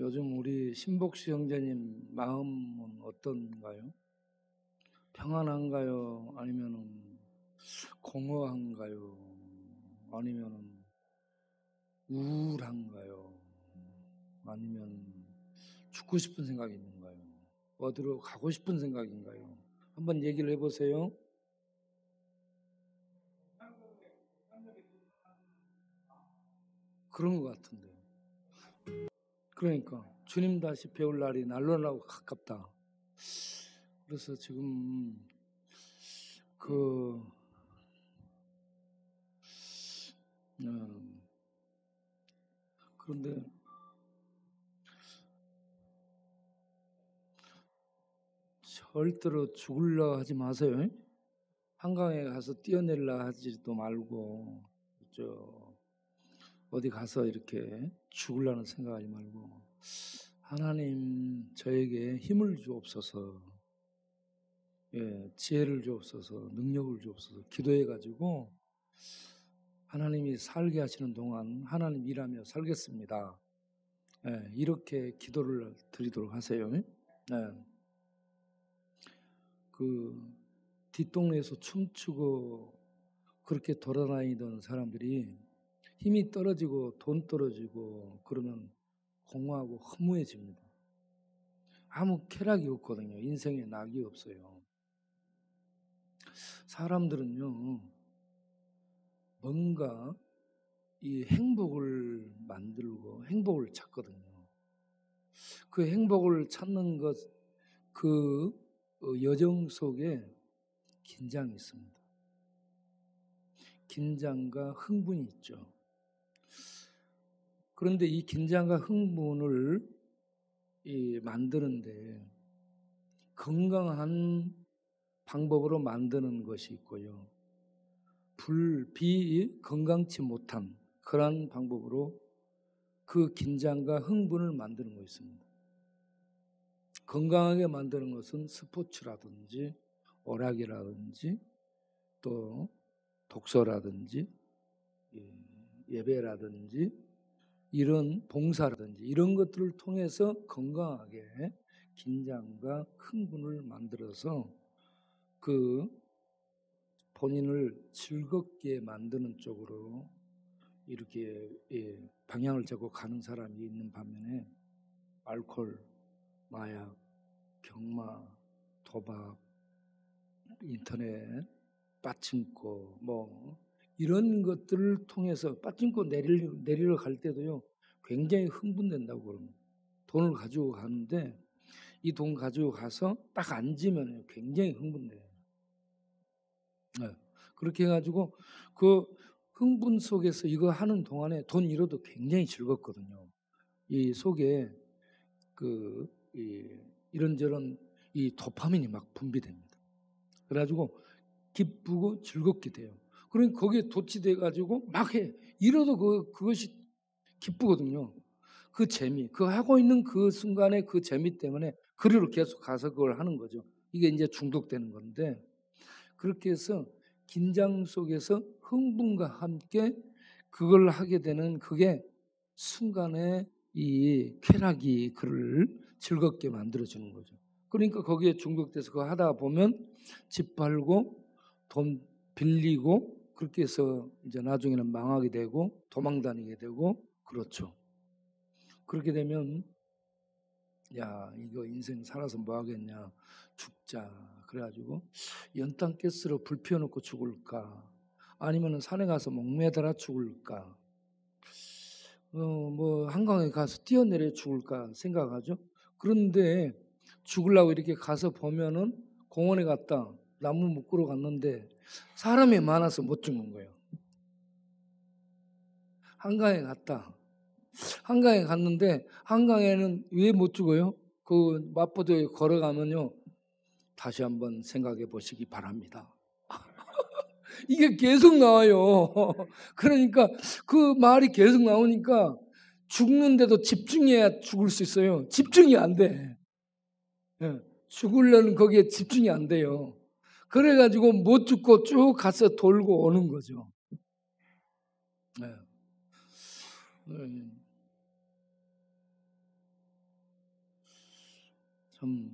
요즘 우리 신복수 형제님 마음은 어떤가요? 평안한가요? 아니면 공허한가요? 아니면 우울한가요? 아니면 죽고 싶은 생각이 있는가요? 어디로 가고 싶은 생각인가요? 한번 얘기를 해보세요. 그런 것 같은데. 그러니까 주님 다시 배울 날이 날로나고 가깝다. 그래서 지금 그런데 절대로 죽으려 하지 마세요. 한강에 가서 뛰어내리려 하지도 말고 어디 가서 이렇게 죽으려는 생각하지 말고 하나님 저에게 힘을 주옵소서, 지혜를 주옵소서, 능력을 주옵소서 기도해가지고 하나님이 살게 하시는 동안 하나님 일하며 살겠습니다. 이렇게 기도를 드리도록 하세요. 그 뒷동네에서 춤추고 그렇게 돌아다니던 사람들이 힘이 떨어지고 돈 떨어지고 그러면 공허하고 허무해집니다. 아무 쾌락이 없거든요. 인생에 낙이 없어요. 사람들은요, 뭔가 이 행복을 만들고 행복을 찾거든요. 그 행복을 찾는 것, 그 여정 속에 긴장이 있습니다. 긴장과 흥분이 있죠. 그런데 이 긴장과 흥분을 만드는데 건강한 방법으로 만드는 것이 있고요. 비건강치 못한 그런 방법으로 그 긴장과 흥분을 만드는 것이 있습니다. 건강하게 만드는 것은 스포츠라든지 오락이라든지 또 독서라든지 예배라든지 이런 봉사라든지 이런 것들을 통해서 건강하게 긴장과 흥분을 만들어서 그 본인을 즐겁게 만드는 쪽으로 이렇게 방향을 잡고 가는 사람이 있는 반면에 알코올, 마약, 경마, 도박, 인터넷, 빠친코 뭐 이런 것들을 통해서 빠친코 내리러 갈 때도요 굉장히 흥분된다고 그럽니다. 돈을 가지고 가는데 이 돈 가지고 가서 딱 앉으면 굉장히 흥분돼요. 그렇게 해가지고 그 흥분 속에서 이거 하는 동안에 돈 잃어도 굉장히 즐겁거든요. 이 속에 이런저런 이 도파민이 막 분비됩니다. 그래가지고 기쁘고 즐겁게 돼요. 그러니까 거기에 도취돼가지고 막 해. 잃어도 그것이 기쁘거든요. 그 재미, 그 하고 있는 그 순간의 그 재미 때문에 그리로 계속 가서 그걸 하는 거죠. 이게 이제 중독되는 건데 그렇게 해서 긴장 속에서 흥분과 함께 그걸 하게 되는 그게 순간에 이 쾌락이 그를 즐겁게 만들어주는 거죠. 그러니까 거기에 중독돼서 그거 하다 보면 집 팔고 돈 빌리고 그렇게 해서 이제 나중에는 망하게 되고 도망 다니게 되고 그렇죠. 그렇게 되면 야 이거 인생 살아서 뭐 하겠냐 죽자 그래가지고 연탄가스로 불 피워놓고 죽을까 아니면 산에 가서 목매달아 죽을까 뭐 한강에 가서 뛰어내려 죽을까 생각하죠. 그런데 죽으려고 이렇게 가서 보면은 공원에 갔다 나무 묶으러 갔는데 사람이 많아서 못 죽는 거예요. 한강에 갔는데 한강에는 왜 못 죽어요? 그 마포도에 걸어가면요 다시 한번 생각해 보시기 바랍니다. 이게 계속 나와요. 그러니까 그 말이 계속 나오니까 죽는데도 집중해야 죽을 수 있어요. 집중이 안 돼. 죽으려는 거기에 집중이 안 돼요. 그래가지고 못 죽고 쭉 가서 돌고 오는 거죠. 좀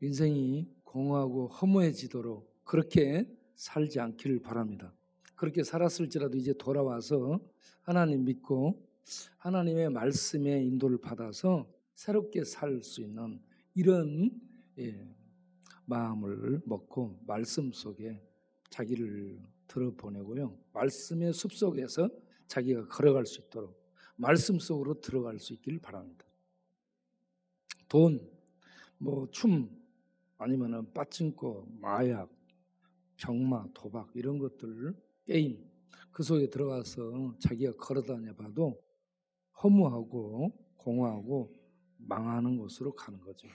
인생이 공허하고 허무해지도록 그렇게 살지 않기를 바랍니다. 그렇게 살았을지라도 이제 돌아와서 하나님 믿고 하나님의 말씀의 인도를 받아서 새롭게 살 수 있는 이런 마음을 먹고 말씀 속에 자기를 들어보내고요. 말씀의 숲속에서 자기가 걸어갈 수 있도록 말씀 속으로 들어갈 수 있기를 바랍니다. 돈, 춤, 아니면은 빠찡코, 마약, 병마, 도박 이런 것들, 게임 그 속에 들어가서 자기가 걸어다녀봐도 허무하고 공허하고 망하는 곳으로 가는 거죠.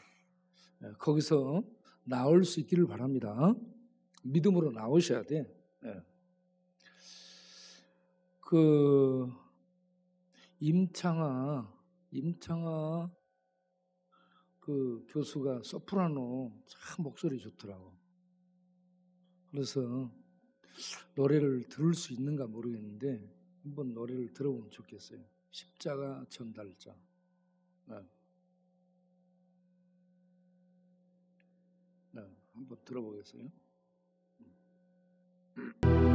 거기서 나올 수 있기를 바랍니다. 믿음으로 나오셔야 돼. 그 임창아 그 교수가 소프라노 참 목소리 좋더라고. 그래서 노래를 들을 수 있는가 모르겠는데 한번 노래를 들어보면 좋겠어요. 십자가 전달자. 한번 들어보겠어요. 오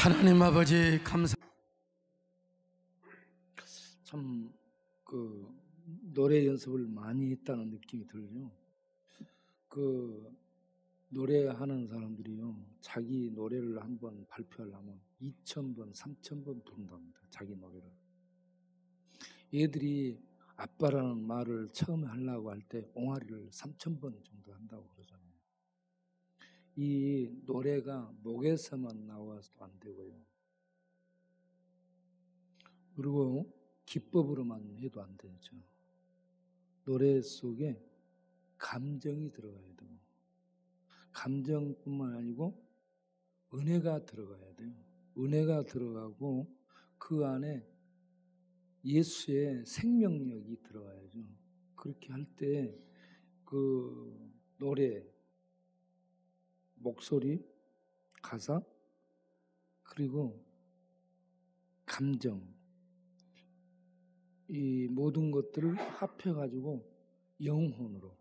하나님 아버지 감사. 참 그 노래 연습을 많이 했다는 느낌이 들죠. 그 노래하는 사람들이요, 자기 노래를 한번 발표하려면 2,000번, 3,000번 부른답니다. 자기 노래를. 얘들이 아빠라는 말을 처음에 하려고 할 때 옹알이를 3,000번 정도 한다고 그러잖아요. 이 노래가 목에서만 나와서도 안 되고요. 그리고 기법으로만 해도 안 되죠. 노래 속에 감정이 들어가야 돼요. 감정뿐만 아니고 은혜가 들어가야 돼요. 은혜가 들어가고 그 안에 예수의 생명력이 들어가야죠. 그렇게 할 때 그 노래, 목소리, 가사, 그리고 감정, 이 모든 것들을 합해가지고 영혼으로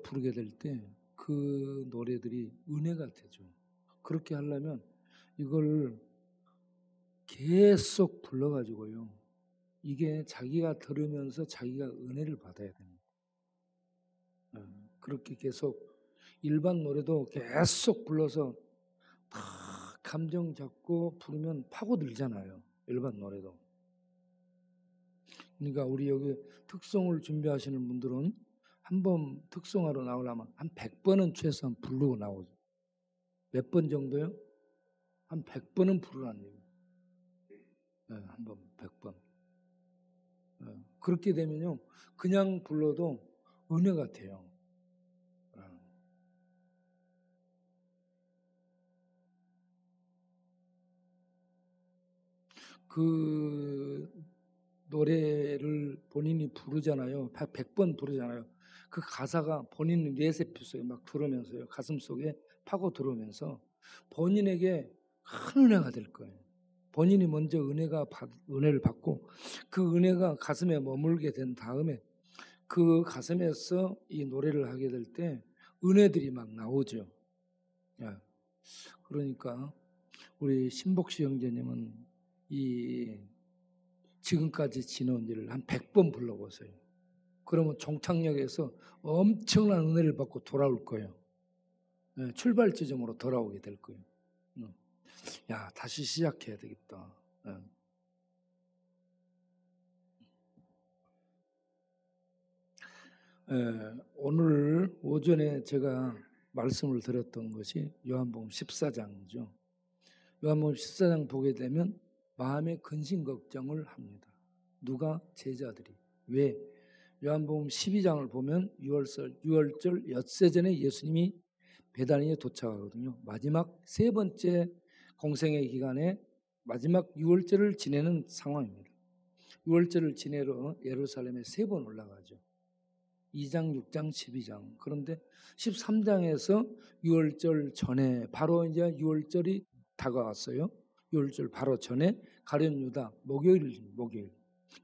부르게 될 때 그 노래들이 은혜가 되죠. 그렇게 하려면 이걸 계속 불러가지고요, 이게 자기가 들으면서 자기가 은혜를 받아야 됩니다. 그렇게 계속 일반 노래도 계속 불러서 다 감정 잡고 부르면 파고들잖아요. 일반 노래도. 그러니까 우리 여기 특송을 준비하시는 분들은 한번 특송하러 나오려면 한 100번은 최소한 부르고 나오죠. 몇 번 정도요? 한 100번은 부르라는 얘기예요. 한번 100번. 그렇게 되면요, 그냥 불러도 은혜가 돼요. 그 노래를 본인이 부르잖아요. 100번 부르잖아요. 그 가사가 본인 뇌세포 속에 막 들어오면서요, 가슴 속에 파고 들어오면서 본인에게 큰 은혜가 될 거예요. 본인이 먼저 은혜를 받고 그 은혜가 가슴에 머물게 된 다음에 그 가슴에서 이 노래를 하게 될 때 은혜들이 막 나오죠. 그러니까 우리 신복시 형제님은 이 지금까지 지내온 일을 한 100번 불러보세요. 그러면 종착역에서 엄청난 은혜를 받고 돌아올 거예요. 출발 지점으로 돌아오게 될 거예요. 야, 다시 시작해야 되겠다. 오늘 오전에 제가 말씀을 드렸던 것이 요한복음 14장이죠. 요한복음 14장 보게 되면 마음의 근심 걱정을 합니다. 누가? 제자들이. 왜? 요한복음 12장을 보면 6월절 엿새 전에 예수님이 베다니에 도착하거든요. 마지막 세 번째 공생의 기간에 마지막 6월절을 지내는 상황입니다. 6월절을 지내러 예루살렘에 3번 올라가죠. 2장, 6장, 12장. 그런데 13장에서 6월절 전에 바로 이제 6월절이 다가왔어요. 6월절 바로 전에 가룟 유다 목요일.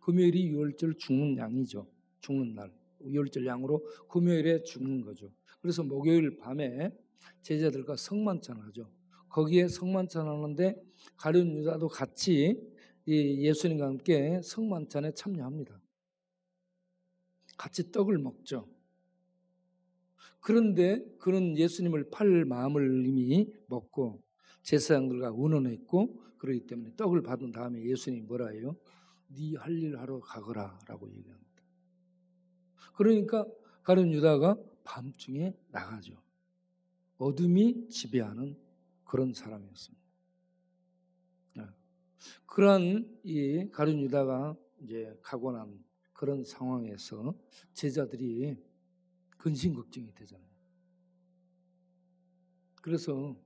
금요일이 6월절 죽는 양이죠. 죽는 날. 6월절 양으로 금요일에 죽는 거죠. 그래서 목요일 밤에 제자들과 성만찬을 하죠. 거기에 성만찬 하는데 가룟 유다도 같이 예수님과 함께 성만찬에 참여합니다. 같이 떡을 먹죠. 그런데 그는 예수님을 팔 마음을 이미 먹고 제사장들과 의논했고, 그렇기 때문에 떡을 받은 다음에 예수님이 뭐라 해요? 네 할 일 하러 가거라 라고 얘기합니다. 그러니까 가룟 유다가 밤중에 나가죠. 어둠이 지배하는 그런 사람이었습니다. 그러한 이 가룟 유다가 이제 가고 난 그런 상황에서 제자들이 근심 걱정이 되잖아요. 그래서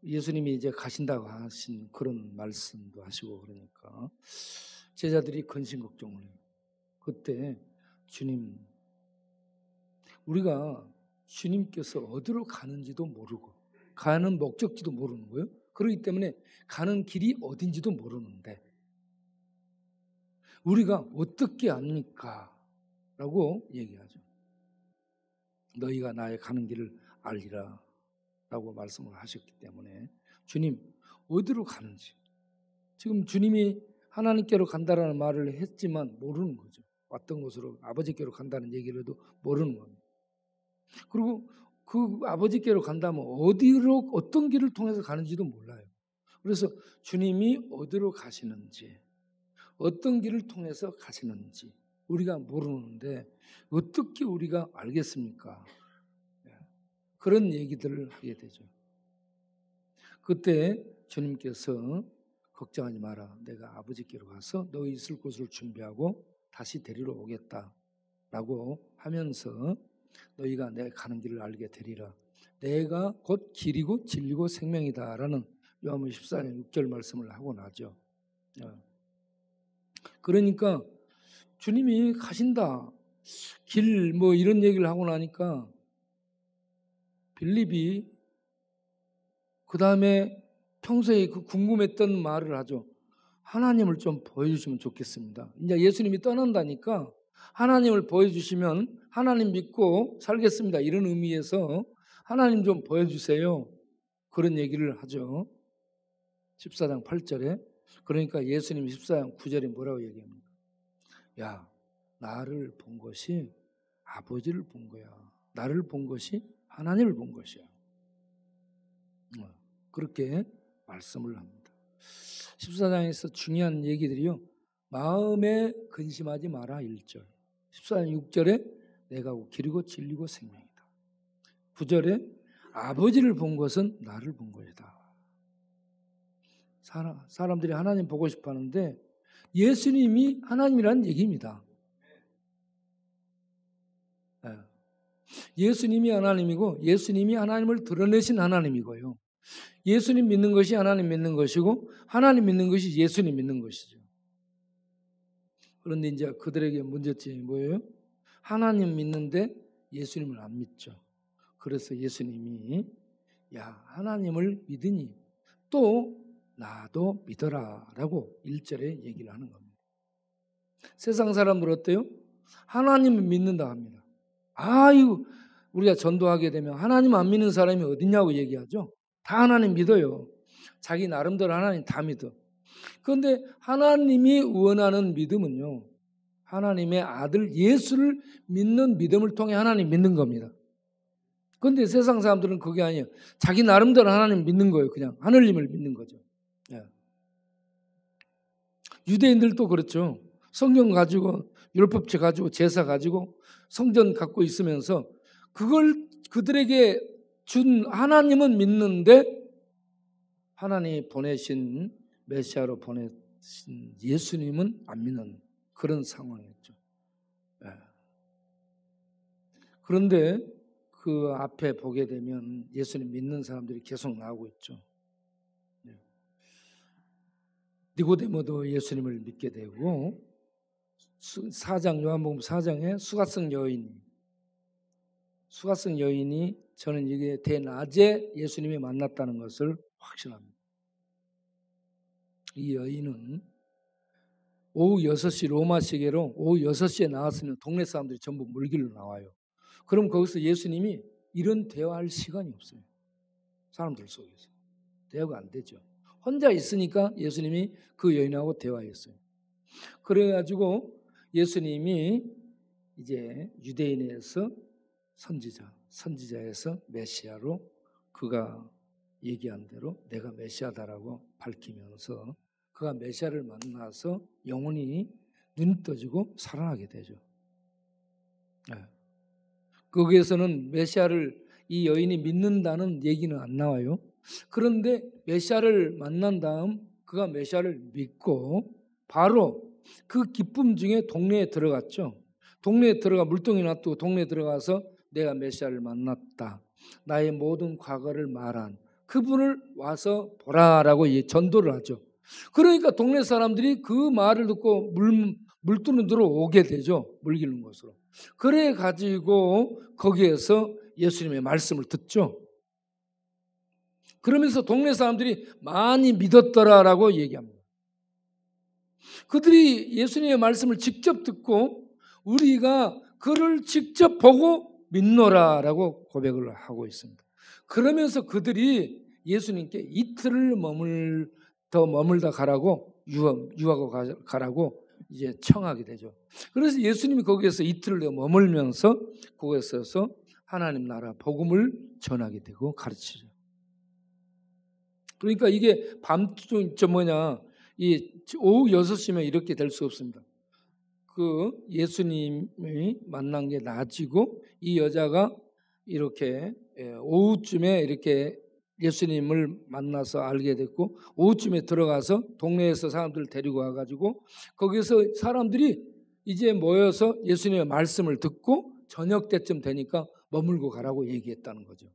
예수님이 이제 가신다고 하신 그런 말씀도 하시고 그러니까 제자들이 근심 걱정을 해요. 그때 주님, 우리가 주님께서 어디로 가는지도 모르고 가는 목적지도 모르는 거예요. 그렇기 때문에 가는 길이 어딘지도 모르는데 우리가 어떻게 압니까? 라고 얘기하죠. 너희가 나의 가는 길을 알리라. 라고 말씀을 하셨기 때문에 주님 어디로 가는지, 지금 주님이 하나님께로 간다라는 말을 했지만 모르는 거죠. 왔던 곳으로 아버지께로 간다는 얘기를 해도 모르는 겁니다. 그리고 그 아버지께로 간다면 어디로, 어떤 길을 통해서 가는지도 몰라요. 그래서 주님이 어디로 가시는지, 어떤 길을 통해서 가시는지 우리가 모르는데 어떻게 우리가 알겠습니까? 그런 얘기들을 하게 되죠. 그때 주님께서 걱정하지 마라. 내가 아버지께로 가서 너희 있을 곳을 준비하고 다시 데리러 오겠다라고 하면서 너희가 내 가는 길을 알게 되리라. 내가 곧 길이고 진리고 생명이다라는 요한복음 14장 6절 말씀을 하고 나죠. 그러니까 주님이 가신다, 길 뭐 이런 얘기를 하고 나니까 빌립이 그 다음에 평소에 그 궁금했던 말을 하죠. 하나님을 좀 보여주시면 좋겠습니다. 이제 예수님이 떠난다니까 하나님을 보여주시면 하나님 믿고 살겠습니다. 이런 의미에서 하나님 좀 보여주세요. 그런 얘기를 하죠. 14장 8절에. 그러니까 예수님이 14장 9절에 뭐라고 얘기합니까? 야, 나를 본 것이 아버지를 본 거야. 나를 본 것이 하나님을 본 것이야. 그렇게 말씀을 합니다. 14장에서 중요한 얘기들이요. 마음에 근심하지 마라 1절. 14장 6절에 내가 길이고 진리고 생명이다. 9절에 아버지를 본 것은 나를 본 것이다. 사람들이 하나님 보고 싶어 하는데 예수님이 하나님이라는 얘기입니다. 예수님이 하나님이고 예수님이 하나님을 드러내신 하나님이고요. 예수님 믿는 것이 하나님 믿는 것이고 하나님 믿는 것이 예수님 믿는 것이죠. 그런데 이제 그들에게 문제점이 뭐예요? 하나님 믿는데 예수님을 안 믿죠. 그래서 예수님이 야, 하나님을 믿으니 또 나도 믿어라 라고 1절에 얘기를 하는 겁니다. 세상 사람들 어때요? 하나님을 믿는다 합니다. 아유, 우리가 전도하게 되면 하나님 안 믿는 사람이 어딨냐고 얘기하죠. 다 하나님 믿어요. 자기 나름대로 하나님 다 믿어. 그런데 하나님이 원하는 믿음은요, 하나님의 아들 예수를 믿는 믿음을 통해 하나님 믿는 겁니다. 그런데 세상 사람들은 그게 아니에요. 자기 나름대로 하나님 믿는 거예요. 그냥 하늘님을 믿는 거죠. 유대인들도 그렇죠. 성경 가지고 율법책 가지고 제사 가지고 성전 갖고 있으면서 그걸 그들에게 준 하나님은 믿는데 하나님이 보내신 메시아로 보내신 예수님은 안 믿는 그런 상황이었죠. 그런데 그 앞에 보게 되면 예수님 믿는 사람들이 계속 나오고 있죠. 니고데모도 예수님을 믿게 되고 4장 요한복음 4장에 수가성 여인이 저는 이게 대낮에 예수님이 만났다는 것을 확신합니다. 이 여인은 오후 6시 로마 시계로 오후 6시에 나왔으면 동네 사람들이 전부 물길로 나와요. 그럼 거기서 예수님이 이런 대화할 시간이 없어요. 사람들 속에서. 대화가 안 되죠. 혼자 있으니까 예수님이 그 여인하고 대화했어요. 그래가지고 예수님이 이제 유대인에서 선지자에서 메시아로 그가 얘기한 대로 내가 메시아다라고 밝히면서 그가 메시아를 만나서 영혼이 눈이 떠지고 살아나게 되죠. 거기에서는 메시아를 이 여인이 믿는다는 얘기는 안 나와요. 그런데 메시아를 만난 다음 그가 메시아를 믿고 바로 그 기쁨 중에 동네에 들어갔죠. 동네에 들어가 물동이 놔두고 동네에 들어가서 내가 메시아를 만났다. 나의 모든 과거를 말한 그분을 와서 보라라고 전도를 하죠. 그러니까 동네 사람들이 그 말을 듣고 물두는 데로 오게 되죠. 물 기르는 곳으로. 그래 가지고 거기에서 예수님의 말씀을 듣죠. 그러면서 동네 사람들이 많이 믿었더라라고 얘기합니다. 그들이 예수님의 말씀을 직접 듣고 우리가 그를 직접 보고 믿노라라고 고백을 하고 있습니다. 그러면서 그들이 예수님께 이틀을 더 머물다 가라고 유하고 가라고 이제 청하게 되죠. 그래서 예수님이 거기에서 이틀을 더 머물면서 거기에서 하나님 나라 복음을 전하게 되고 가르치죠. 그러니까 이게 밤중 이 오후 6시면 이렇게 될 수 없습니다. 그 예수님이 만난 게 낮이고 이 여자가 이렇게 오후쯤에 이렇게 예수님을 만나서 알게 됐고 오후쯤에 들어가서 동네에서 사람들을 데리고 와가지고 거기서 사람들이 이제 모여서 예수님의 말씀을 듣고 저녁 때쯤 되니까 머물고 가라고 얘기했다는 거죠.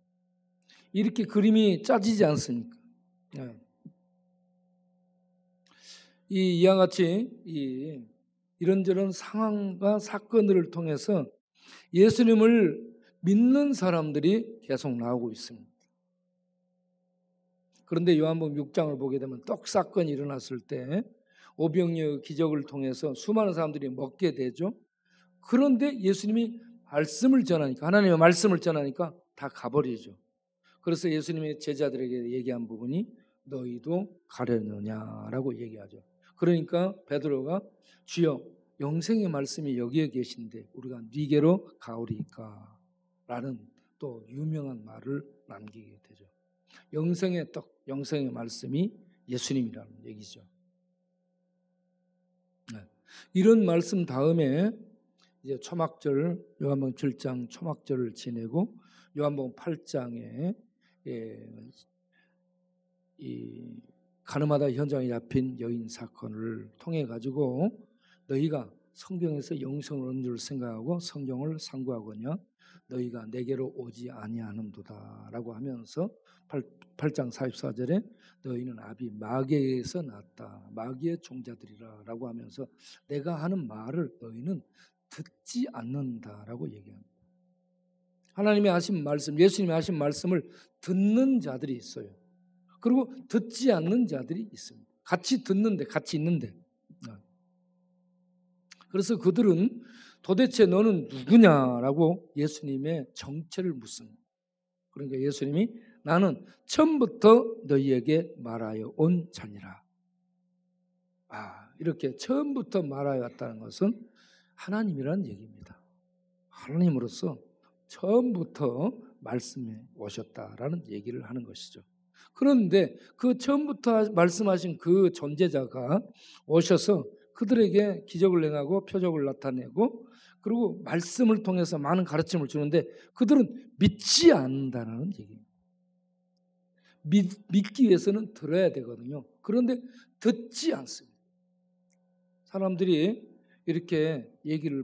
이렇게 그림이 짜지지 않습니까? 이와 같이 이런저런 상황과 사건들을 통해서 예수님을 믿는 사람들이 계속 나오고 있습니다. 그런데 요한복음 6장을 보게 되면 떡 사건이 일어났을 때 오병이어 기적을 통해서 수많은 사람들이 먹게 되죠. 그런데 예수님이 말씀을 전하니까 하나님의 말씀을 전하니까 다 가버리죠. 그래서 예수님의 제자들에게 얘기한 부분이 너희도 가려느냐라고 얘기하죠. 그러니까 베드로가 주여 영생의 말씀이 여기에 계신데 우리가 네게로 가오리까 라는 또 유명한 말을 남기게 되죠. 영생의 떡, 영생의 말씀이 예수님이라는 얘기죠. 이런 말씀 다음에 이제 초막절 요한복음 7장 초막절을 지내고 요한복음 8장에 이 가늠하다 현장에 잡힌 여인 사건을 통해 가지고 너희가 성경에서 영생을 얻는 줄 생각하고 성경을 상고하거냐 너희가 내게로 오지 아니하는도다 라고 하면서 8장 44절에 너희는 아비 마귀에서 났다 마귀의 종자들이라 라고 하면서 내가 하는 말을 너희는 듣지 않는다라고 얘기합니다. 하나님이 하신 말씀, 예수님이 하신 말씀을 듣는 자들이 있어요. 그리고 듣지 않는 자들이 있습니다. 같이 듣는데 같이 있는데 그래서 그들은 도대체 너는 누구냐라고 예수님의 정체를 묻습니다. 그러니까 예수님이 나는 처음부터 너희에게 말하여 온 자니라. 이렇게 처음부터 말하여 왔다는 것은 하나님이라는 얘기입니다. 하나님으로서 처음부터 말씀해 오셨다라는 얘기를 하는 것이죠. 그런데 그 처음부터 말씀하신 그 존재자가 오셔서 그들에게 기적을 행하고 표적을 나타내고 그리고 말씀을 통해서 많은 가르침을 주는데 그들은 믿지 않는다는 얘기입니다. 믿기 위해서는 들어야 되거든요. 그런데 듣지 않습니다. 사람들이 이렇게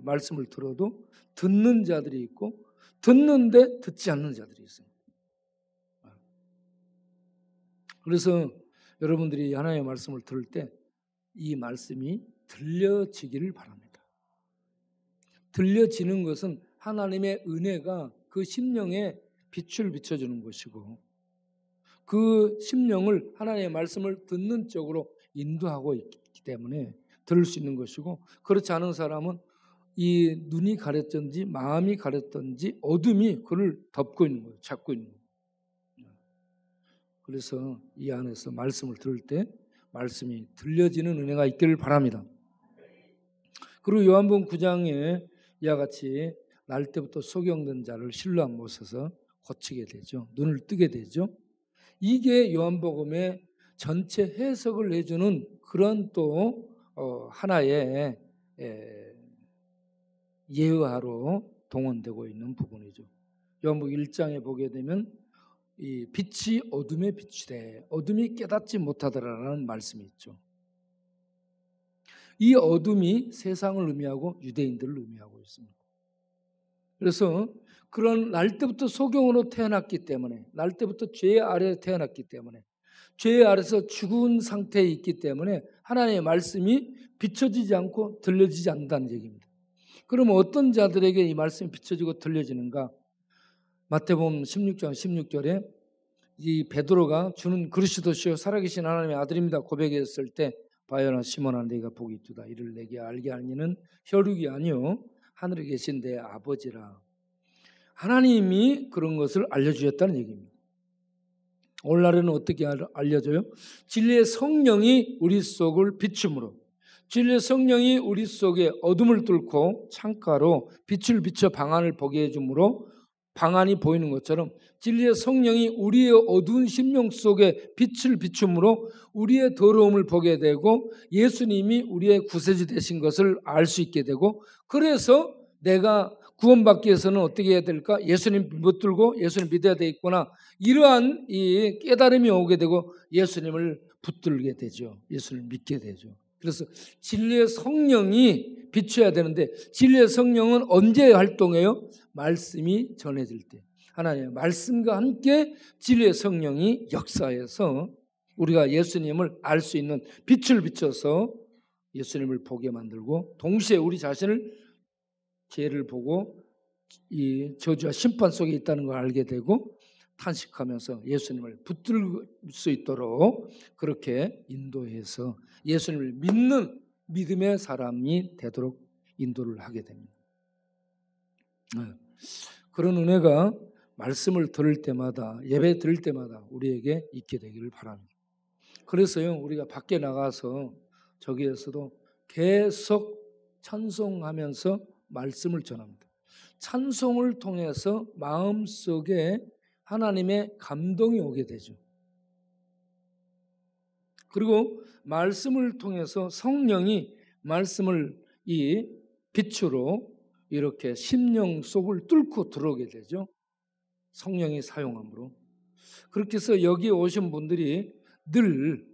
말씀을 들어도 듣는 자들이 있고 듣는데 듣지 않는 자들이 있습니다. 그래서 여러분들이 하나님의 말씀을 들을 때 이 말씀이 들려지기를 바랍니다. 들려지는 것은 하나님의 은혜가 그 심령에 빛을 비춰주는 것이고 그 심령을 하나님의 말씀을 듣는 쪽으로 인도하고 있기 때문에 들을 수 있는 것이고 그렇지 않은 사람은 이 눈이 가렸든지 마음이 가렸든지 어둠이 그를 덮고 있는 거예요. 잡고 있는 거예요. 그래서 이 안에서 말씀을 들을 때 말씀이 들려지는 은혜가 있기를 바랍니다. 그리고 요한복음 9장에 이와 같이 날 때부터 소경된 자를 신뢰한 못해서 고치게 되죠. 눈을 뜨게 되죠. 이게 요한복음의 전체 해석을 해주는 그런 또 하나의 예화로 동원되고 있는 부분이죠. 요한복음 1장에 보게 되면 이 빛이 어둠에 비추되 어둠이 깨닫지 못하더라라는 말씀이 있죠. 이 어둠이 세상을 의미하고 유대인들을 의미하고 있습니다. 그래서 그런 날 때부터 소경으로 태어났기 때문에 날 때부터 죄 아래에 태어났기 때문에 죄 아래서 죽은 상태에 있기 때문에 하나님의 말씀이 비춰지지 않고 들려지지 않는다는 얘기입니다. 그러면 어떤 자들에게 이 말씀이 비춰지고 들려지는가? 마태복음 16장 16절에 이 베드로가 주는 그리스도시요 살아계신 하나님의 아들입니다 고백했을 때 바요나 시몬아 네가 복이 있도다 이를 내게 알게 하니는 혈육이 아니요 하늘에 계신 내 아버지라. 하나님이 그런 것을 알려주셨다는 얘기입니다. 오늘날에는 어떻게 알려져요? 진리의 성령이 우리 속을 비춤으로, 진리의 성령이 우리 속에 어둠을 뚫고 창가로 빛을 비춰 방안을 보게 해주므로 방안이 보이는 것처럼 진리의 성령이 우리의 어두운 심령 속에 빛을 비춤으로 우리의 더러움을 보게 되고 예수님이 우리의 구세주 되신 것을 알 수 있게 되고, 그래서 내가 구원받기 위해서는 어떻게 해야 될까? 예수님 붙들고 예수님 믿어야 되겠구나. 이러한 이 깨달음이 오게 되고 예수님을 붙들게 되죠. 예수님을 믿게 되죠. 그래서 진리의 성령이 비춰야 되는데, 진리의 성령은 언제 활동해요? 말씀이 전해질 때. 하나님의 말씀과 함께 진리의 성령이 역사해서 우리가 예수님을 알 수 있는 빛을 비춰서 예수님을 보게 만들고, 동시에 우리 자신을 죄를 보고 이 저주와 심판 속에 있다는 걸 알게 되고 탄식하면서 예수님을 붙들 수 있도록 그렇게 인도해서 예수님을 믿는 믿음의 사람이 되도록 인도를 하게 됩니다. 그런 은혜가 말씀을 들을 때마다, 예배 들을 때마다 우리에게 있게 되기를 바랍니다. 그래서요, 우리가 밖에 나가서 저기에서도 계속 찬송하면서 말씀을 전합니다. 찬송을 통해서 마음속에 하나님의 감동이 오게 되죠. 그리고 말씀을 통해서 성령이 말씀을 이 빛으로 이렇게 심령 속을 뚫고 들어오게 되죠. 성령이 사용함으로. 그렇게 해서 여기 오신 분들이 늘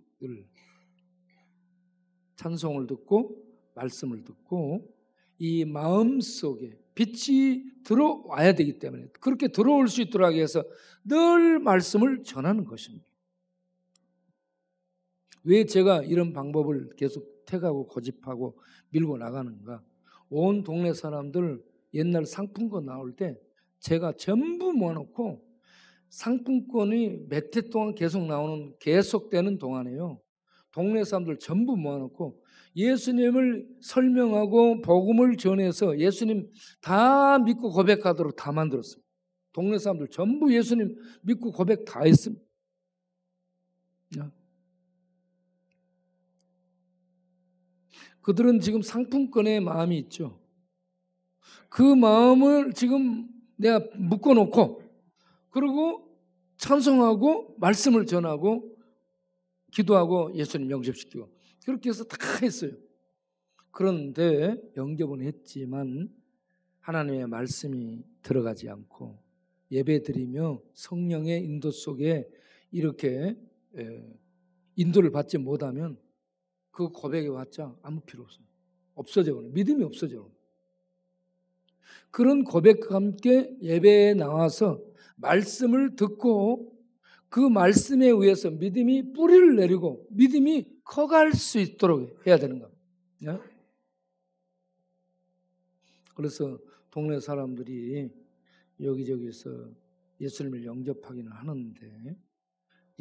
찬송을 듣고 말씀을 듣고 이 마음 속에 빛이 들어와야 되기 때문에, 그렇게 들어올 수 있도록 하기 위해서 늘 말씀을 전하는 것입니다. 왜 제가 이런 방법을 계속 택하고 고집하고 밀고 나가는가? 온 동네 사람들 옛날 상품권 나올 때 제가 전부 모아놓고 상품권이 몇 해 동안 계속 나오는, 계속되는 동안에요, 동네 사람들 전부 모아놓고 예수님을 설명하고 복음을 전해서 예수님 다 믿고 고백하도록 다 만들었습니다. 동네 사람들 전부 예수님 믿고 고백 다 했습니다. 그들은 지금 상품권에 마음이 있죠. 그 마음을 지금 내가 묶어놓고, 그리고 찬송하고 말씀을 전하고 기도하고 예수님 영접시키고 그렇게 해서 다 했어요. 그런데 영접은 했지만 하나님의 말씀이 들어가지 않고 예배드리며 성령의 인도 속에 이렇게 인도를 받지 못하면 그 고백에 왔자 아무 필요 없어요. 없어져버려요. 믿음이 없어져요. 그런 고백과 함께 예배에 나와서 말씀을 듣고 그 말씀에 의해서 믿음이 뿌리를 내리고 믿음이 커갈 수 있도록 해야 되는 겁니다. 그래서 동네 사람들이 여기저기서 예수님을 영접하기는 하는데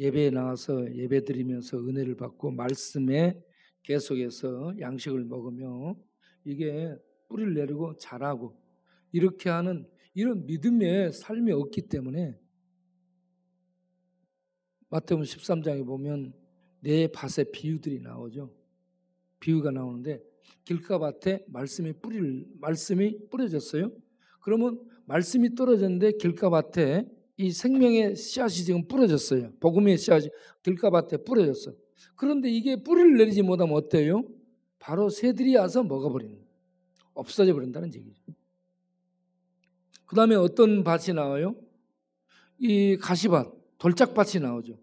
예배에 나와서 예배드리면서 은혜를 받고 말씀에 계속해서 양식을 먹으며 이게 뿌리를 내리고 자라고 이렇게 하는 이런 믿음의 삶이 없기 때문에 마태복음 13장에 보면 네 밭의 비유들이 나오죠. 비유가 나오는데 길가밭에 말씀이 뿌려졌어요. 그러면 말씀이 떨어졌는데 길가밭에 이 생명의 씨앗이 지금 뿌려졌어요. 복음의 씨앗이 길가밭에 뿌려졌어요. 그런데 이게 뿌리를 내리지 못하면 어때요? 바로 새들이 와서 먹어버리는, 없어져 버린다는 얘기죠. 그 다음에 어떤 밭이 나와요? 이 가시밭, 돌짝밭이 나오죠.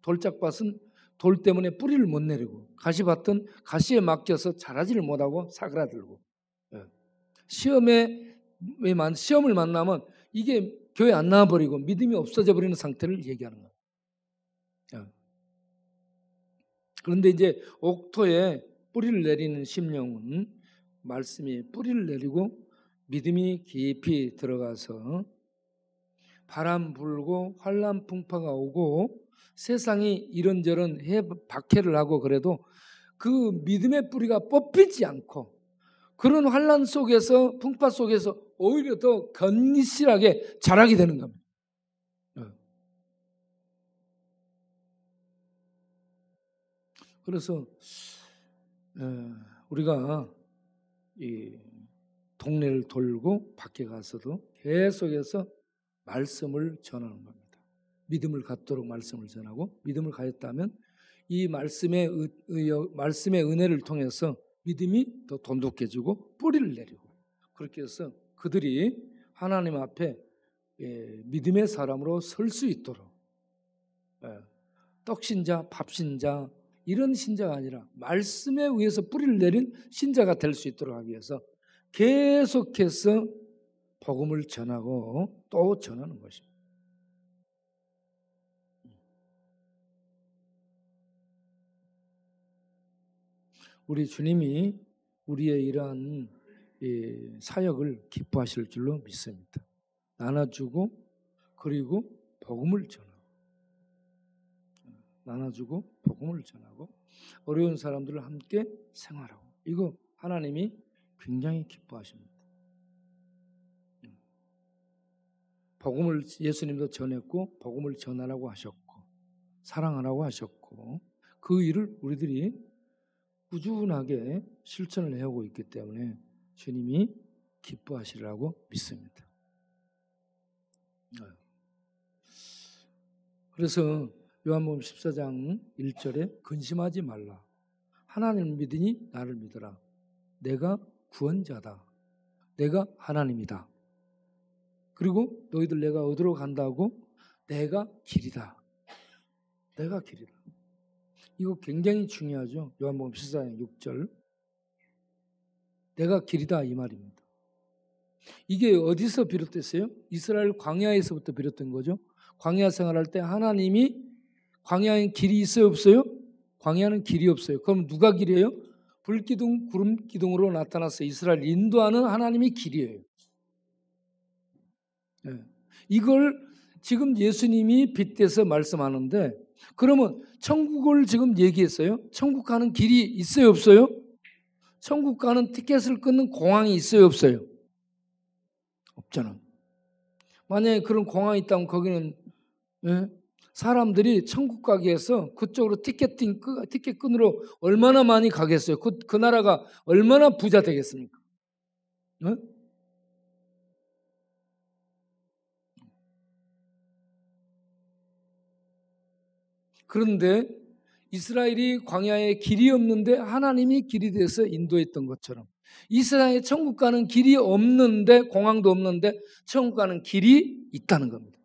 돌짝밭은 돌 때문에 뿌리를 못 내리고, 가시밭은 가시에 맡겨서 자라지를 못하고 사그라들고, 시험을 만나면 이게 교회 안 나와버리고 믿음이 없어져 버리는 상태를 얘기하는 거예요. 그런데 이제 옥토에 뿌리를 내리는 심령은 말씀이 뿌리를 내리고 믿음이 깊이 들어가서 바람 불고 환난 풍파가 오고 세상이 이런저런 박해를 하고 그래도 그 믿음의 뿌리가 뽑히지 않고 그런 환난 속에서 풍파 속에서 오히려 더 건실하게 자라게 되는 겁니다. 그래서 우리가 이 동네를 돌고 밖에 가서도 계속해서 말씀을 전하는 겁니다. 믿음을 갖도록 말씀을 전하고, 믿음을 가졌다면 이 말씀의 은혜를 통해서 믿음이 더 돈독해지고 뿌리를 내리고, 그렇게 해서 그들이 하나님 앞에 믿음의 사람으로 설 수 있도록, 떡신자, 밥신자 이런 신자가 아니라 말씀에 의해서 뿌리를 내린 신자가 될 수 있도록 하기 위해서 계속해서 복음을 전하고 또 전하는 것입니다. 우리 주님이 우리의 이러한 사역을 기뻐하실 줄로 믿습니다. 나눠주고, 그리고 복음을 전하고, 나눠주고 복음을 전하고 어려운 사람들을 함께 생활하고, 이거 하나님이 굉장히 기뻐하십니다. 복음을 예수님도 전했고 복음을 전하라고 하셨고 사랑하라고 하셨고, 그 일을 우리들이 꾸준하게 실천을 해오고 있기 때문에 주님이 기뻐하시리라고 믿습니다. 그래서 요한복음 14장 1절에 근심하지 말라. 하나님을 믿으니 나를 믿어라. 내가 구원자다. 내가 하나님이다. 그리고 너희들 내가 어디로 간다고? 내가 길이다. 내가 길이다. 이거 굉장히 중요하죠. 요한복음 14장 6절. 내가 길이다 이 말입니다. 이게 어디서 비롯됐어요? 이스라엘 광야에서부터 비롯된 거죠. 광야 생활할 때 하나님이, 광야에 길이 있어요 없어요? 광야는 길이 없어요. 그럼 누가 길이에요? 불기둥 구름기둥으로 나타나서 이스라엘 인도하는 하나님이 길이에요. 이걸 지금 예수님이 빗대서 말씀하는데, 그러면 천국을 지금 얘기했어요. 천국 가는 길이 있어요 없어요? 천국 가는 티켓을 끊는 공항이 있어요 없어요? 없잖아. 만약에 그런 공항이 있다면 거기는 사람들이 천국 가기 위해서 그쪽으로 티켓 끊으러 얼마나 많이 가겠어요? 그 나라가 얼마나 부자 되겠습니까? 그런데 이스라엘이 광야에 길이 없는데 하나님이 길이 돼서 인도했던 것처럼, 이스라엘에 천국 가는 길이 없는데, 공항도 없는데 천국 가는 길이 있다는 겁니다.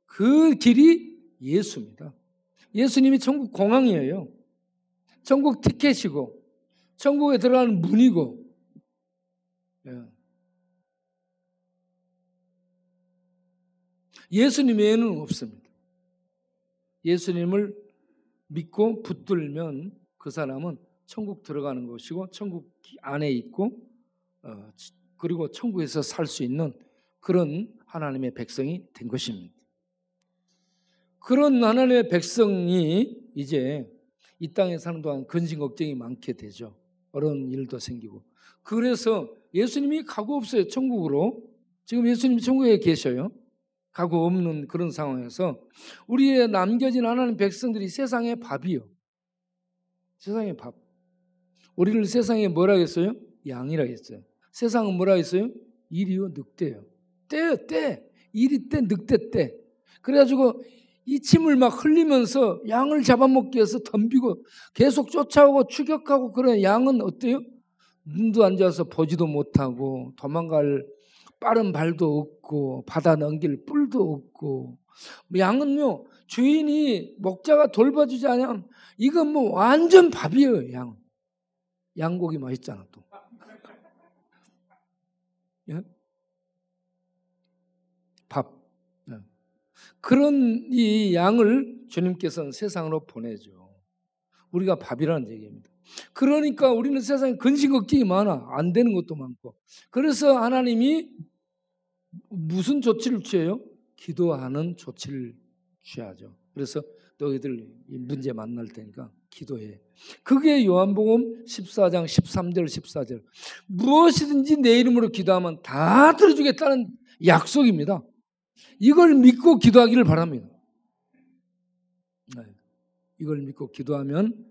그 길이 예수입니다. 예수님이 천국 공항이에요. 천국 티켓이고 천국에 들어가는 문이고. 예수님 외에는 없습니다. 예수님을 믿고 붙들면 그 사람은 천국 들어가는 것이고 천국 안에 있고 그리고 천국에서 살 수 있는 그런 하나님의 백성이 된 것입니다. 그런 하나님의 백성이 이제 이 땅에 사는 동안 근심 걱정이 많게 되죠. 어려운 일도 생기고. 그래서 예수님이 가고 없어요. 천국으로. 지금 예수님이 천국에 계셔요. 가고 없는 그런 상황에서 우리의 남겨진 하나님 백성들이 세상의 밥이요. 세상의 밥. 우리를 세상에 뭐라 했어요? 양이라 했어요. 세상은 뭐라 했어요? 일이요 늑대요. 떼요 떼. 일이 떼, 늑대 떼. 그래가지고 이 침을 막 흘리면서 양을 잡아먹기 위해서 덤비고 계속 쫓아오고 추격하고, 그런 양은 어때요? 눈도 안 좋아서 보지도 못하고 도망갈 빠른 발도 없고 바다 넘길 뿔도 없고, 양은요 주인이 목자가 돌봐주지 않으면 이건 뭐 완전 밥이에요. 양은. 양고기 맛있잖아 또. 예? 밥. 예. 그런 이 양을 주님께서는 세상으로 보내죠. 우리가 밥이라는 얘기입니다. 그러니까 우리는 세상에 근심 걱정이 많아. 안 되는 것도 많고. 그래서 하나님이 무슨 조치를 취해요? 기도하는 조치를 취하죠. 그래서 너희들 이 문제 만날 테니까 기도해. 그게 요한복음 14장 13절 14절. 무엇이든지 내 이름으로 기도하면 다 들어주겠다는 약속입니다. 이걸 믿고 기도하기를 바랍니다. 이걸 믿고 기도하면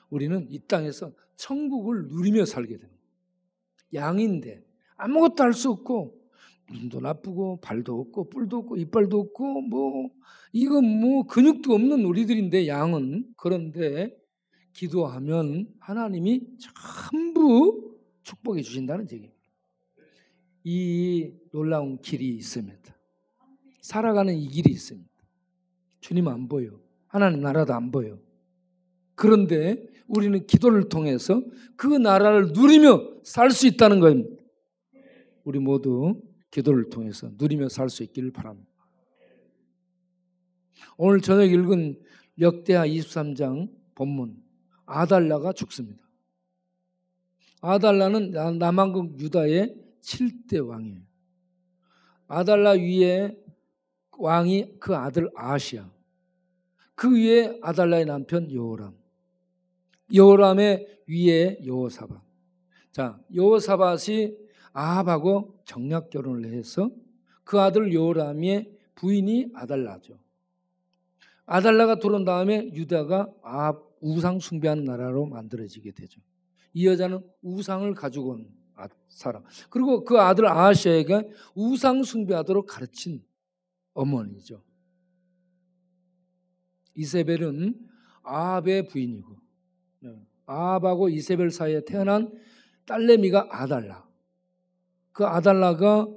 우리는 이 땅에서 천국을 누리며 살게 됩니다. 양인데 아무것도 할 수 없고 눈도 나쁘고 발도 없고 뿔도 없고 이빨도 없고 이건 근육도 없는 우리들인데 양은. 그런데 기도하면 하나님이 전부 축복해 주신다는 얘기입니다. 이 놀라운 길이 있습니다. 살아가는 이 길이 있습니다. 주님 안 보여. 하나님 나라도 안 보여. 그런데 우리는 기도를 통해서 그 나라를 누리며 살 수 있다는 겁니다. 우리 모두 기도를 통해서 누리며 살 수 있기를 바랍니다. 오늘 저녁 읽은 역대하 23장 본문, 아달라가 죽습니다. 아달라는 남왕국 유다의 7대 왕이에요. 아달라 위에 왕이 그 아들 아하시야. 그 위에 아달라의 남편 여호람. 여호람의 위에 여호사밧. 자, 여호사밧이 아합하고 정략 결혼을 해서 그 아들 여호람의 부인이 아달라죠. 아달라가 들어온 다음에 유다가 아합 우상 숭배하는 나라로 만들어지게 되죠. 이 여자는 우상을 가지고 온 사람. 그리고 그 아들 아하시아에게 우상 숭배하도록 가르친 어머니죠. 이세벨은 아합의 부인이고 아합하고 이세벨 사이에 태어난 딸내미가 아달라. 그 아달라가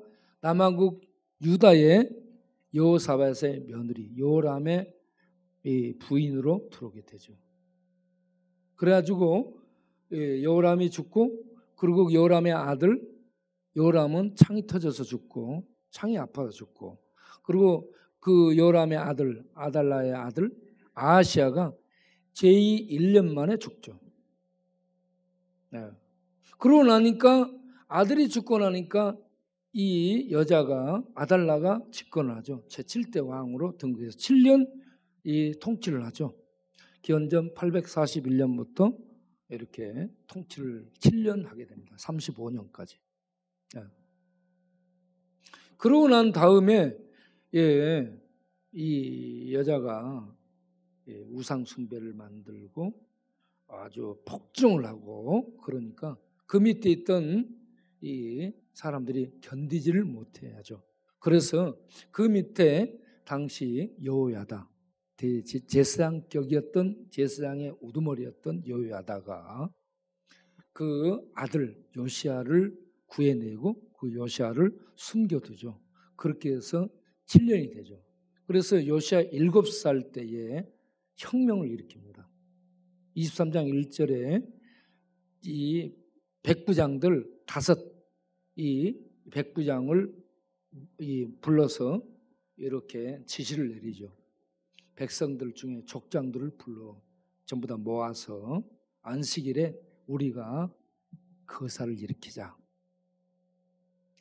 남왕국 유다의 여호사밧의 며느리 여호람의 부인으로 들어오게 되죠. 그래가지고 여호람이 죽고 그리고 여호람의 아들 여호람은 창이 터져서 죽고 창이 아파서 죽고 그리고 그 여호람의 아들 아달라의 아들 아하시아가 제2 1년 만에 죽죠. 네. 그러고 나니까 아들이 죽고 나니까 이 여자가 아달라가 집권을 하죠. 제7대 왕으로 등극해서 7년 이 통치를 하죠. 기원전 841년부터 이렇게 통치를 7년 하게 됩니다. 35년까지. 네. 그러고 난 다음에 이 여자가 우상 숭배를 만들고 아주 폭정을 하고 그러니까 그 밑에 있던 이 사람들이 견디지를 못해야죠. 그래서 그 밑에 당시 여호야다 제사장격이었던 제사장의 우두머리였던 여호야다가 그 아들 요시야를 구해내고 그 요시야를 숨겨두죠. 그렇게 해서 7년이 되죠. 그래서 요시야 7살 때에 혁명을 일으킵니다. 23장 1절에 이 백부장들 이 백부장을 불러서 이렇게 지시를 내리죠. 백성들 중에 족장들을 불러 전부 다 모아서 안식일에 우리가 거사를 일으키자.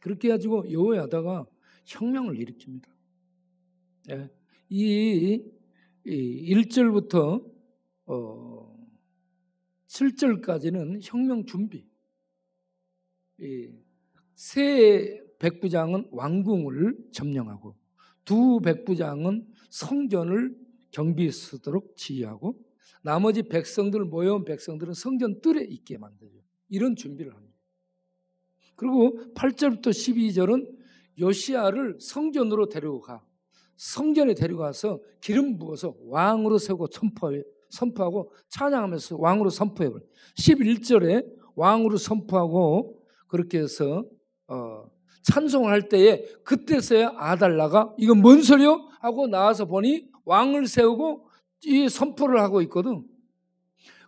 그렇게 해가지고 여호야다가 혁명을 일으킵니다. 이 1절부터 7절까지는 혁명 준비. 세 백부장은 왕궁을 점령하고 두 백부장은 성전을 경비에 쓰도록 지휘하고 나머지 백성들 모여온 백성들은 성전 뜰에 있게 만들죠. 이런 준비를 합니다. 그리고 8절부터 12절은 요시야를 성전으로 데려가 성전에 데려가서 기름 부어서 왕으로 세우고 선포하고 찬양하면서 왕으로 선포해버려요. 11절에 왕으로 선포하고 그렇게 해서 찬송을 할 때에 그때서야 아달라가 이건 뭔 소리요? 하고 나와서 보니 왕을 세우고 이 선포를 하고 있거든.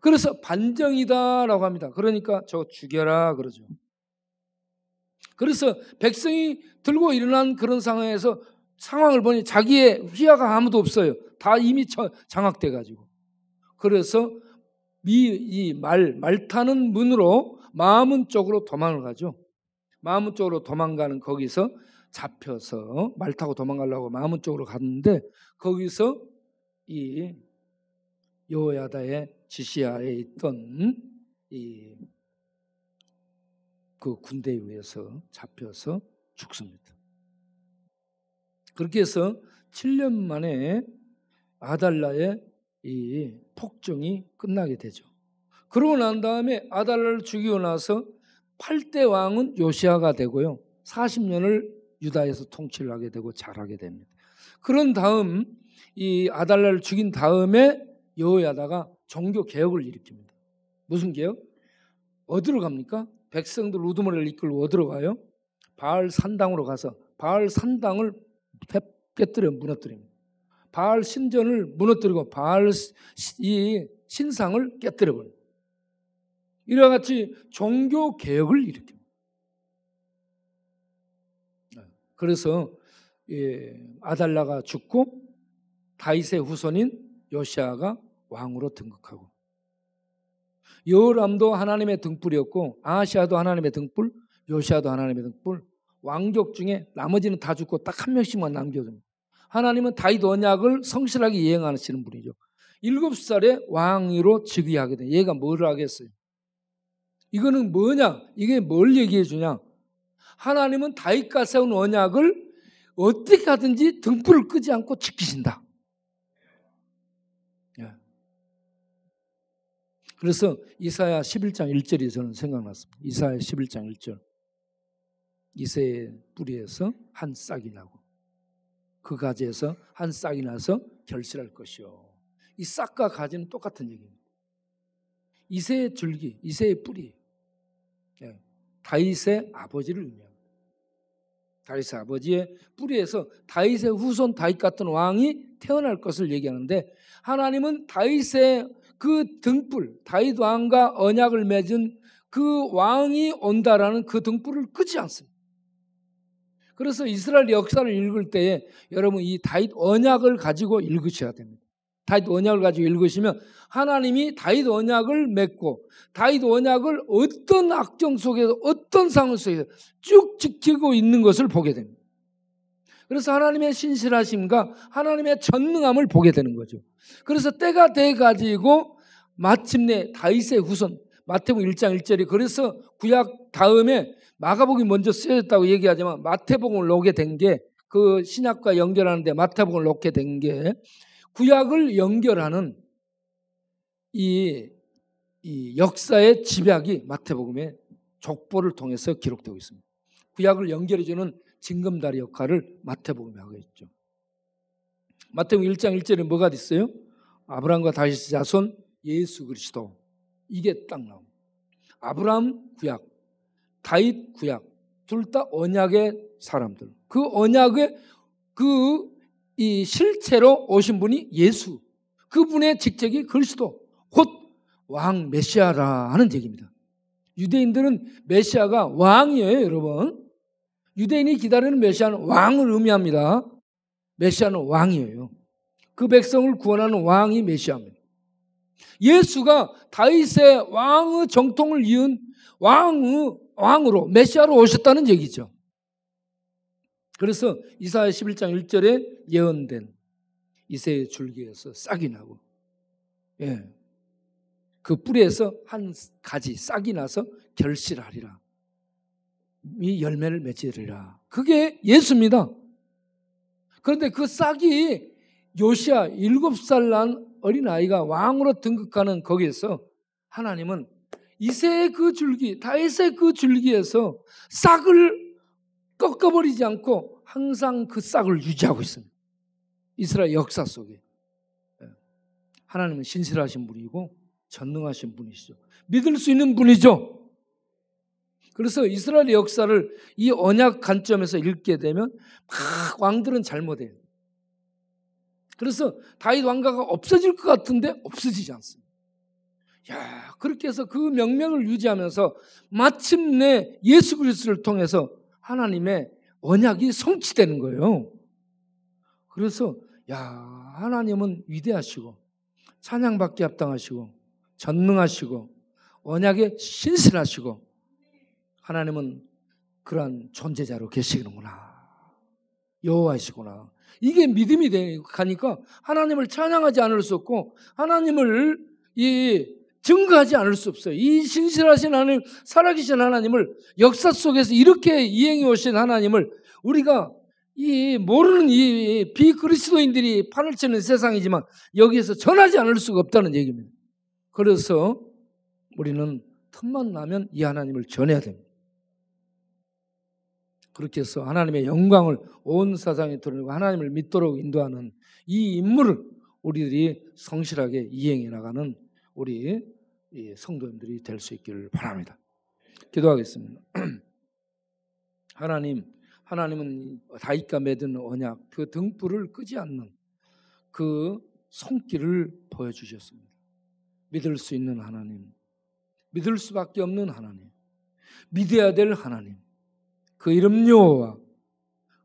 그래서 반정이다라고 합니다. 그러니까 저 죽여라 그러죠. 그래서 백성이 들고 일어난 그런 상황에서 상황을 보니 자기의 휘하가 아무도 없어요. 다 이미 장악돼 가지고. 그래서 말 타는 문으로 마문 쪽으로 도망을 가죠. 마문 쪽으로 도망가는 거기서 잡혀서 말 타고 도망가려고 마문 쪽으로 갔는데 거기서 이 여호야다의 지시하에 있던 그 군대에 의해서 잡혀서 죽습니다. 그렇게 해서 7년 만에 아달라의 이 폭정이 끝나게 되죠. 그러고 난 다음에 아달랴를 죽이고 나서 8대 왕은 요시아가 되고요. 40년을 유다에서 통치를 하게 되고 잘하게 됩니다. 그런 다음 이 아달랴를 죽인 다음에 여호야다가 종교 개혁을 일으킵니다. 무슨 개혁? 어디로 갑니까? 백성들 우두머리를 이끌고 어디로 가요? 바알 산당으로 가서 바알 산당을 깨뜨려 무너뜨립니다. 바알 신전을 무너뜨리고 바알 이 신상을 깨뜨려버립니다. 이와 같이 종교 개혁을 일으킵니다. 그래서 아달랴가 죽고 다윗의 후손인 요시아가 왕으로 등극하고, 여호람도 하나님의 등불이었고 아하시아도 하나님의 등불, 요시아도 하나님의 등불, 왕족 중에 나머지는 다 죽고 딱 한 명씩만 남겨줍니다. 하나님은 다윗 언약을 성실하게 이행하시는 분이죠. 7살에 왕위로 즉위하게 돼. 얘가 뭘 하겠어요? 이거는 뭐냐? 이게 뭘 얘기해 주냐? 하나님은 다윗과 세운 언약을 어떻게 하든지 등불을 끄지 않고 지키신다. 그래서 이사야 11장 1절이 저는 생각났습니다. 이사야 11장 1절. 이새의 뿌리에서 한 싹이 나고 그 가지에서 한 싹이 나서 결실할 것이요. 이 싹과 가지는 똑같은 얘기입니다. 이새의 줄기, 이새의 뿌리. 다윗의 아버지를 의미합니다. 다윗의 아버지의 뿌리에서 다윗의 후손 다윗 같은 왕이 태어날 것을 얘기하는데, 하나님은 다윗의 그 등불, 다윗 왕과 언약을 맺은 그 왕이 온다라는 그 등불을 끄지 않습니다. 그래서 이스라엘 역사를 읽을 때에 여러분 이 다윗 언약을 가지고 읽으셔야 됩니다. 다윗 언약을 가지고 읽으시면 하나님이 다윗 언약을 맺고 다윗 언약을 어떤 악정 속에서 어떤 상황 속에서 쭉 지키고 있는 것을 보게 됩니다. 그래서 하나님의 신실하심과 하나님의 전능함을 보게 되는 거죠. 그래서 때가 돼가지고 마침내 다윗의 후손, 마태복음 1장 1절이, 그래서 구약 다음에 마가복음이 먼저 쓰여졌다고 얘기하지만 마태복음을 놓게 된 게, 그 신약과 연결하는데 마태복음을 놓게 된 게, 구약을 연결하는 이 역사의 집약이 마태복음의 족보를 통해서 기록되고 있습니다. 구약을 연결해주는 징검다리 역할을 마태복음이 하고 있죠. 마태복음 1장 1절에 뭐가 있어요? 아브라함과 다윗의 자손 예수 그리스도, 이게 딱 나옵니다. 아브라함 구약, 다윗 구약, 둘 다 언약의 사람들. 그 언약의 이 실체로 오신 분이 예수, 그분의 직책이 그리스도, 곧 왕 메시아라 하는 얘기입니다. 유대인들은 메시아가 왕이에요, 여러분. 유대인이 기다리는 메시아는 왕을 의미합니다. 메시아는 왕이에요. 그 백성을 구원하는 왕이 메시아입니다. 예수가 다윗의 왕의 정통을 이은 왕으로 메시아로 오셨다는 얘기죠. 그래서 이사야 11장 1절에 예언된 이새의 줄기에서 싹이 나고, 그 뿌리에서 한 가지 싹이 나서 결실하리라, 이 열매를 맺으리라. 그게 예수입니다. 그런데 그 싹이 요시아 7살 난 어린아이가 왕으로 등극하는 거기에서 하나님은 이새의 그 줄기, 다윗의 그 줄기에서 싹을 꺾어버리지 않고 항상 그 싹을 유지하고 있습니다. 이스라엘 역사 속에. 하나님은 신실하신 분이고 전능하신 분이시죠. 믿을 수 있는 분이죠. 그래서 이스라엘의 역사를 이 언약 관점에서 읽게 되면 막 왕들은 잘못해요. 그래서 다윗 왕가가 없어질 것 같은데 없어지지 않습니다. 그렇게 해서 그 명맥을 유지하면서 마침내 예수 그리스도를 통해서 하나님의 언약이 성취되는 거예요. 그래서 하나님은 위대하시고 찬양받기 합당하시고 전능하시고 언약에 신실하시고 하나님은 그러한 존재자로 계시는구나, 여호와이시구나. 이게 믿음이 되니까 하나님을 찬양하지 않을 수 없고 하나님을 증거하지 않을 수 없어요. 이 신실하신 하나님, 살아계신 하나님을, 역사 속에서 이렇게 이행해 오신 하나님을 우리가 이 모르는 이 비그리스도인들이 판을 치는 세상이지만 여기에서 전하지 않을 수가 없다는 얘기입니다. 그래서 우리는 틈만 나면 이 하나님을 전해야 됩니다. 그렇게 해서 하나님의 영광을 온 세상에 드러내고 하나님을 믿도록 인도하는 이 임무를 우리들이 성실하게 이행해 나가는 우리 성도님들이 될 수 있기를 바랍니다. 기도하겠습니다. 하나님은 다윗과 맺은 언약, 그 등불을 끄지 않는 그 손길을 보여주셨습니다. 믿을 수 있는 하나님, 믿을 수밖에 없는 하나님, 믿어야 될 하나님, 그 이름 여호와,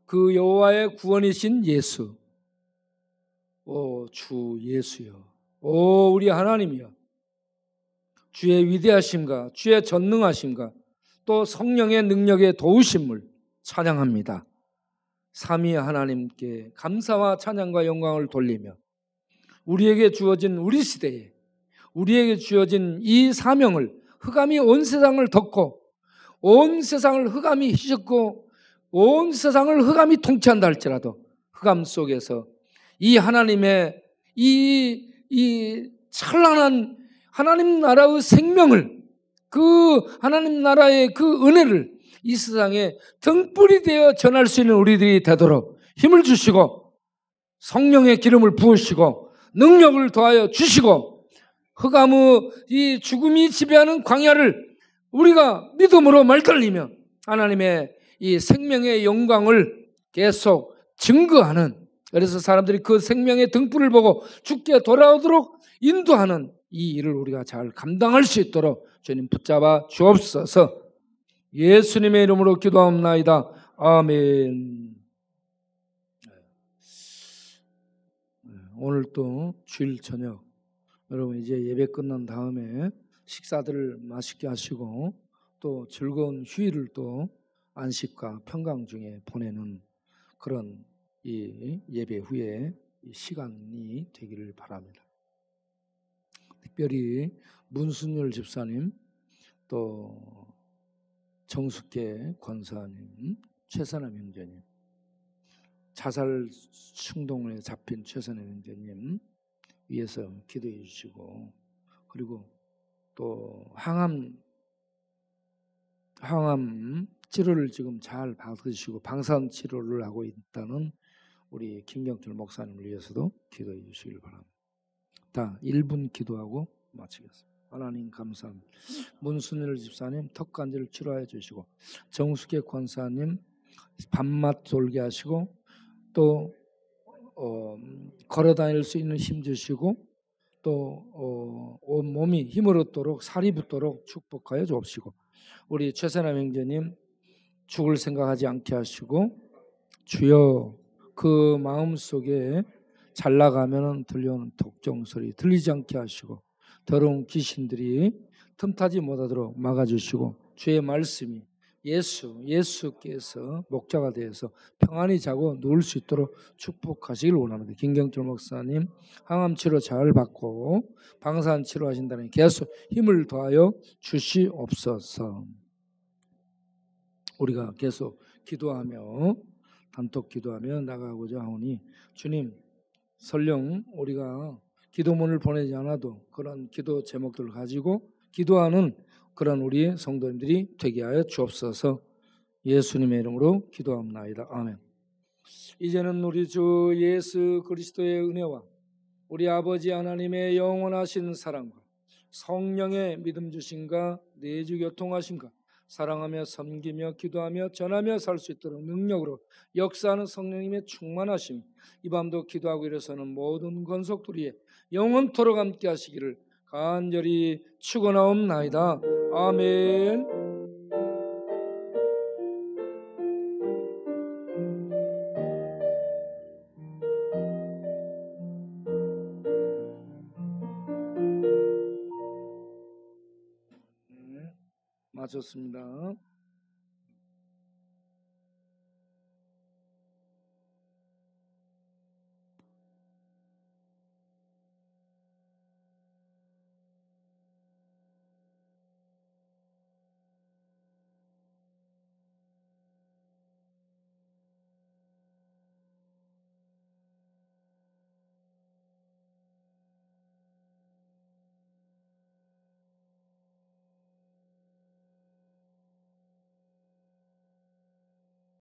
그 여호와의 구원이신 예수, 오 주 예수여, 오 우리 하나님이여, 주의 위대하심과 주의 전능하심과 또 성령의 능력의 도우심을 찬양합니다. 삼위 하나님께 감사와 찬양과 영광을 돌리며 우리에게 주어진 우리 시대에 우리에게 주어진 이 사명을 흑암이 온 세상을 덮고 온 세상을 흑암이 휘젓고 온 세상을 흑암이 통치한다 할지라도 흑암 속에서 이 하나님의 이 찬란한 하나님 나라의 생명을, 그 하나님 나라의 그 은혜를 이 세상에 등불이 되어 전할 수 있는 우리들이 되도록 힘을 주시고 성령의 기름을 부으시고 능력을 더하여 주시고 흑암의 이 죽음이 지배하는 광야를 우리가 믿음으로 말떨리며 하나님의 이 생명의 영광을 계속 증거하는, 그래서 사람들이 그 생명의 등불을 보고 죽게 돌아오도록 인도하는 이 일을 우리가 잘 감당할 수 있도록 주님 붙잡아 주옵소서. 예수님의 이름으로 기도합나이다. 아멘. 오늘 또 주일 저녁 여러분 이제 예배 끝난 다음에 식사들을 맛있게 하시고 또 즐거운 휴일을 또 안식과 평강 중에 보내는 그런 이 예배 후에 이 시간이 되기를 바랍니다. 특별히 문순열 집사님, 또 정숙계 권사님, 최선암 형제님, 자살 충동에 잡힌 최선암 형제님 위해서 기도해 주시고, 그리고 또 항암 치료를 지금 잘 받으시고 방사선 치료를 하고 있다는 우리 김경철 목사님을 위해서도 기도해 주시길 바랍니다. 다 1분 기도하고 마치겠습니다. 하나님 감사합니다. 문순일 집사님 턱관절 치료해 주시고, 정숙의 권사님 밤맛 돌게 하시고, 또 걸어 다닐 수 있는 힘 주시고, 또 온 몸이 힘을 얻도록 살이 붙도록 축복하여 주옵시고, 우리 최선암 형제님 죽을 생각하지 않게 하시고, 주여 그 마음속에 잘 나가면 들려오는 독종 소리 들리지 않게 하시고 더러운 귀신들이 틈타지 못하도록 막아주시고, 주의 말씀이 예수께서 목자가 되어서 평안히 자고 누울 수 있도록 축복하시길 원합니다. 김경철 목사님 항암 치료 잘 받고 방사선 치료하신다는 계속 힘을 더하여 주시옵소서. 우리가 계속 기도하며 단톡 기도하며 나가고자 하오니 주님, 설령 우리가 기도문을 보내지 않아도 그런 기도 제목들을 가지고 기도하는 그런 우리 성도님들이 되게 하여 주옵소서. 예수님의 이름으로 기도합나이다. 아멘. 이제는 우리 주 예수 그리스도의 은혜와 우리 아버지 하나님의 영원하신 사랑과 성령의 믿음 주심과 내주 교통하심과 사랑하며 섬기며 기도하며 전하며 살 수 있도록 능력으로 역사하는 성령님의 충만하심, 이 밤도 기도하고 일어서는 모든 권속들 위에 영원토록 함께 하시기를 간절히 축원하옵나이다. 아멘. 마쳤습니다.